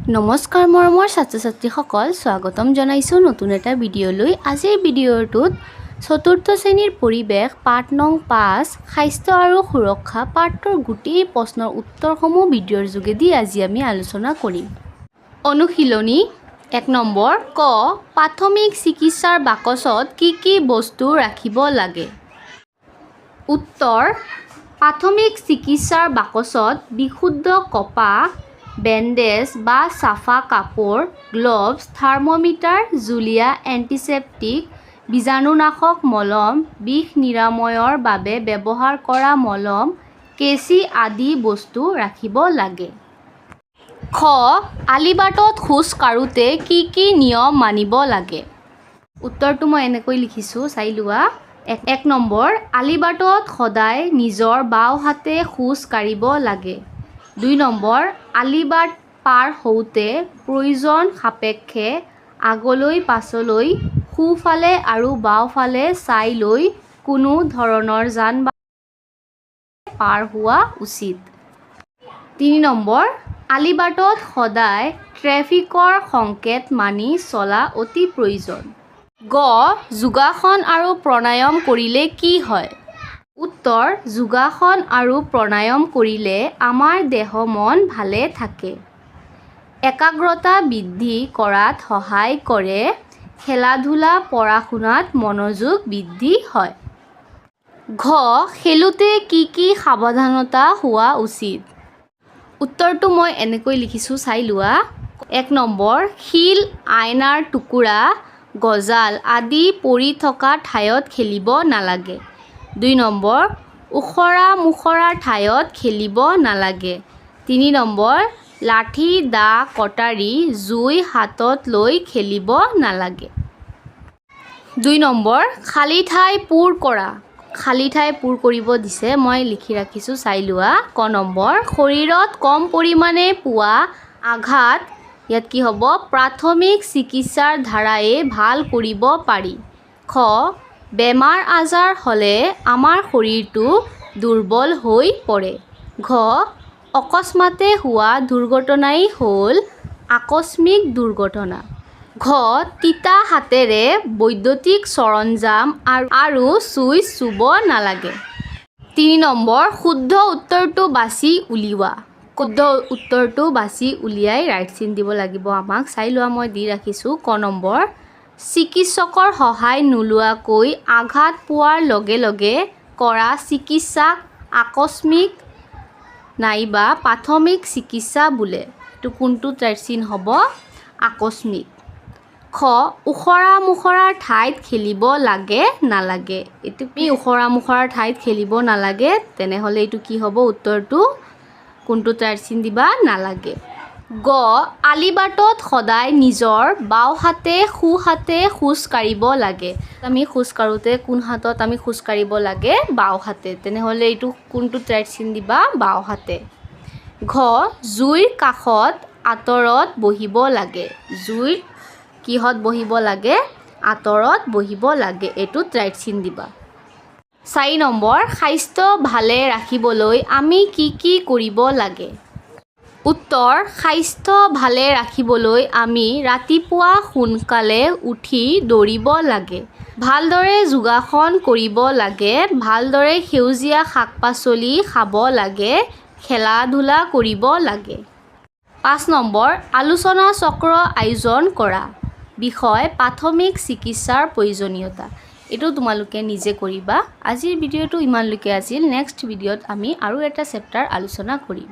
নমস্কাৰ মৰমৰ ছাত্ৰ-ছাত্ৰীসকল, স্বাগতম জনাইছোঁ নতুন এটা ভিডিঅ'লৈ। আজিৰ ভিডিঅ'টোত চতুৰ্থ শ্ৰেণীৰ পৰিৱেশ পাঠ নং 5 স্বাস্থ্য আৰু সুৰক্ষা পাঠৰ গোটেই প্ৰশ্নৰ উত্তৰসমূহ ভিডিঅ'ৰ যোগেদি আজি আমি আলোচনা কৰিম। অনুশীলনী 1 নম্বৰ ক প্ৰাথমিক চিকিৎসাৰ বাকচত কি বস্তু ৰাখিব লাগে? উত্তৰ প্ৰাথমিক চিকিৎসাৰ বাকচত বিশুদ্ধ কপাহ, বেণ্ডেজ বা চাফা কাপোৰ, গ্লভছ, থাৰ্মোমিটাৰ, জুলীয়া, এণ্টিছেপ্টিক, বীজাণুনাশক মলম, বিষ নিৰাময়ৰ বাবে ব্যৱহাৰ কৰা মলম, কেঁচি আদি বস্তু ৰাখিব লাগে। খ আলিবাটত খোজ কাঢ়োঁতে কি নিয়ম মানিব লাগে? উত্তৰটো মই এনেকৈ লিখিছোঁ, চাই লোৱা। 1 নম্বৰ আলিবাটত সদায় নিজৰ বাওঁ হাতে খোজ কাঢ়িব লাগে। 2 নম্বৰ আলিবাট পাৰ হওঁতে প্ৰয়োজন সাপেক্ষে আগলৈ পাছলৈ সোঁফালে আৰু বাওঁফালে চাই লৈ কোনো ধৰণৰ যান-বাহন পাৰ হোৱা উচিত। 3 নম্বৰ আলিবাটত সদায় ট্ৰেফিকৰ সংকেত মানি চলা অতি প্ৰয়োজন। গ যোগাসন আৰু প্ৰাণায়াম কৰিলে কি হয়? উত্তৰ যোগাসন আৰু প্ৰাণায়াম কৰিলে আমাৰ দেহ মন ভালে থাকে। একাগ্ৰতা বৃদ্ধি কৰাত সহায় কৰে। খেলা-ধূলা পঢ়া-শুনাত মনোযোগ বৃদ্ধি হয়। ঘ খেলোঁতে কি সাৱধানতা হোৱা উচিত? উত্তৰটো মই এনেকৈ লিখিছোঁ, চাই লোৱা। 1 নম্বৰ শিল, আইনাৰ টুকুৰা, গজাল আদি পৰি থকা ঠাইত খেলিব নালাগে। 2 নম্বৰ ওখৰা-মোখৰা ঠাইত খেলিব নালাগে। 3 নম্বৰ লাঠি, দা, কটাৰী, জুই হাতত লৈ খেলিব নালাগে। 2 নম্বৰ খালী ঠাই পূৰ কৰা। খালী ঠাই পূৰ কৰিব দিছে, মই লিখি ৰাখিছোঁ, চাই লোৱা। ক নম্বৰ শৰীৰত কম পৰিমাণে পোৱা আঘাত, ইয়াত কি হ'ব? প্ৰাথমিক চিকিৎসাৰ দ্বাৰাই ভাল কৰিব পাৰি। খ বেমাৰ-আজাৰ হ'লে আমাৰ শৰীৰটো দুৰ্বল হৈ পৰে। ঘ অকস্মাতে হোৱা দুৰ্ঘটনাই হ'ল আকস্মিক দুৰ্ঘটনা। ঘ তিতা হাতেৰে বৈদ্যুতিক সৰঞ্জাম আৰু চুইচ চুব নালাগে। 3 নম্বৰ শুদ্ধ উত্তৰটো বাছি উলিওৱা। শুদ্ধ উত্তৰটো বাছি উলিয়াই ৰাইট চিন দিব লাগিব আমাক, চাই লোৱা। মই দি ৰাখিছোঁ। ক নম্বৰ চিকিৎসকৰ সহায় নোলোৱাকৈ আঘাত পোৱাৰ লগে লগে কৰা চিকিৎসাক আকস্মিক নাইবা প্ৰাথমিক চিকিৎসা বোলে। এইটো কোনটোত ৰাইট চিন হ'ব? আকস্মিক। খ ওখৰা-মোখৰা ঠাইত খেলিব লাগে নালাগে। এইটো কি ওখৰা-মোখৰা ঠাইত খেলিব নালাগে, তেনেহ'লে এইটো কি হ'ব? উত্তৰটো কোনটোত ৰাইট চিন দিবা? নালাগে। গ আলিবাটত সদায় নিজৰ বাওঁ হাতে সোঁ হাতে খোজ কাঢ়িব লাগে। আমি খোজ কাঢ়োঁতে কোন হাতত আমি খোজ কাঢ়িব লাগে? বাওঁ হাতে। তেনেহ'লে এইটো কোনটোত ৰাইট চিন দিবা? বাওঁ হাতে। ঘ জুইৰ কাষত আঁতৰত বহিব লাগে। জুইৰ কিহত বহিব লাগে? আঁতৰত বহিব লাগে। এইটোত ৰাইট চিন দিবা। 4 নম্বৰ স্বাস্থ্য ভালে ৰাখিবলৈ আমি কি কৰিব লাগে? উত্তৰ স্বাস্থ্য ভালে ৰাখিবলৈ আমি ৰাতিপুৱা সোনকালে উঠি দৌৰিব লাগে, ভালদৰে যোগাসন কৰিব লাগে, ভালদৰে সেউজীয়া শাক-পাচলি খাব লাগে, খেলা-ধূলা কৰিব লাগে। 5 নম্বৰ আলোচনা চক্ৰ আয়োজন কৰা। বিষয় প্ৰাথমিক চিকিৎসাৰ প্ৰয়োজনীয়তা। এইটো তোমালোকে নিজে কৰিবা। আজিৰ ভিডিঅ'টো ইমানলৈকে আছিল। নেক্সট ভিডিঅ'ত আমি আৰু এটা চেপ্টাৰ আলোচনা কৰিম।